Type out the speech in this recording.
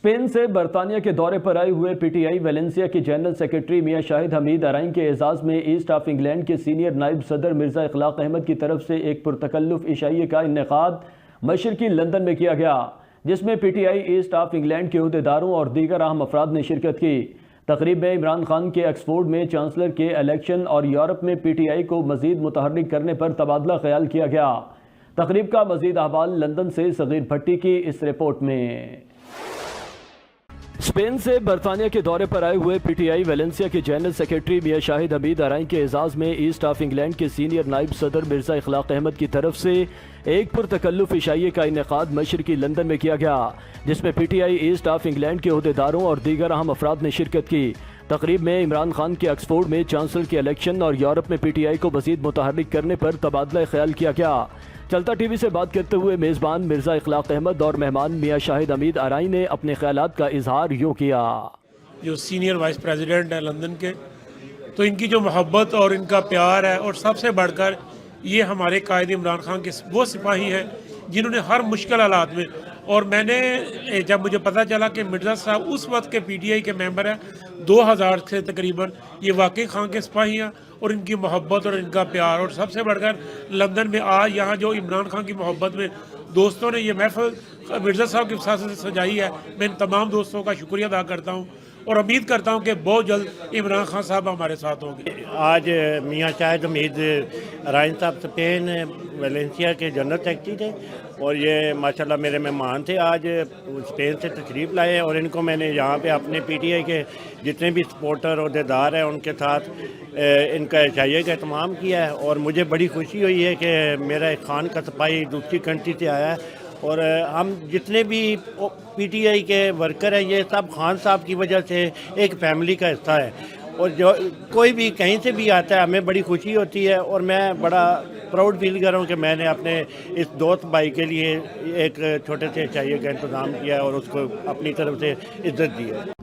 Spain سے برطانیہ کے دورے پر آئے ہوئے پی ٹی آئی ویلنسیا کے جنرل سیکرٹری میاں شاہد حمید ارائیں کے اعزاز میں ایسٹ آف انگلینڈ کے سینئر نائب صدر مرزا اخلاق احمد کی طرف سے ایک پرتکلف عشائیے کا انعقاد مشرقی لندن میں کیا گیا، جس میں P T I East of England کے عہدیداروں اور دیگر اہم افراد نے شرکت کی۔ تقریب میں عمران خان کے آکسفورڈ میں چانسلر کے الیکشن اور یورپ میں پی ٹی آئی کو مزید متحرک کرنے پر تبادلہ خیال کیا گیا۔ تقریب کا مزید احوال لندن سے صغیر بھٹی کی اس رپورٹ میں۔ اسپین سے برطانیہ کے دورے پر آئے ہوئے پی ٹی آئی ویلنسیا کے جنرل سیکرٹری میاں شاہد حمید ارائیں کے اعزاز میں ایسٹ آف انگلینڈ کے سینئر نائب صدر مرزا اخلاق احمد کی طرف سے ایک پرتکلف عشائیے کا انعقاد مشرقی لندن میں کیا گیا، جس میں P T I East of England کے عہدیداروں اور دیگر اہم افراد نے شرکت کی۔ تقریب میں عمران خان کے آکسفورڈ میں چانسلر کے الیکشن اور یورپ میں پی ٹی آئی کو مزید متحرک کرنے پر تبادلہ خیال کیا گیا۔ چلتا ٹی وی سے بات کرتے ہوئے میزبان مرزا اخلاق احمد اور مہمان میاں شاہد حمید ارائیں نے اپنے خیالات کا اظہار یوں کیا۔ جو سینئر وائس پریزیڈنٹ ہے لندن کے، تو ان کی جو محبت اور ان کا پیار ہے، اور سب سے بڑھ کر یہ ہمارے قائد عمران خان کے وہ سپاہی ہیں جنہوں نے ہر مشکل حالات میں، اور میں نے جب مجھے پتہ چلا کہ مرزا صاحب اس وقت کے پی ٹی آئی کے ممبر ہیں 2000 سے تقریباً، یہ واقعی خان کے سپاہی ہیں، اور ان کی محبت اور ان کا پیار، اور سب سے بڑھ کر لندن میں آج یہاں جو عمران خان کی محبت میں دوستوں نے یہ محفل مرزا صاحب کی وساطت سے سجائی ہے، میں ان تمام دوستوں کا شکریہ ادا کرتا ہوں اور امید کرتا ہوں کہ بہت جلد عمران خان صاحب ہمارے ساتھ ہوں گے۔ آج میاں شاہد حمید ارائیں صاحب اسپین ویلنسیا کے جنرل سیکرٹری تھے، اور یہ ماشاءاللہ میرے مہمان تھے، آج اسپین سے تشریف لائے، اور ان کو میں نے یہاں پہ اپنے پی ٹی آئی کے جتنے بھی سپورٹر عہدیدار ہیں ان کے ساتھ ان کا عشائیے کا اہتمام کیا ہے، اور مجھے بڑی خوشی ہوئی ہے کہ میرا ایک خان کا سپاہی دوسری کنٹری سے آیا ہے، اور ہم جتنے بھی پی ٹی آئی کے ورکر ہیں یہ سب خان صاحب کی وجہ سے ایک فیملی کا حصہ ہے، اور جو کوئی بھی کہیں سے بھی آتا ہے ہمیں بڑی خوشی ہوتی ہے، اور میں بڑا پراؤڈ فیل کر رہا ہوں کہ میں نے اپنے اس دوست بھائی کے لیے ایک چھوٹے سے عشائیے کا انتظام کیا اور اس کو اپنی طرف سے عزت دی ہے۔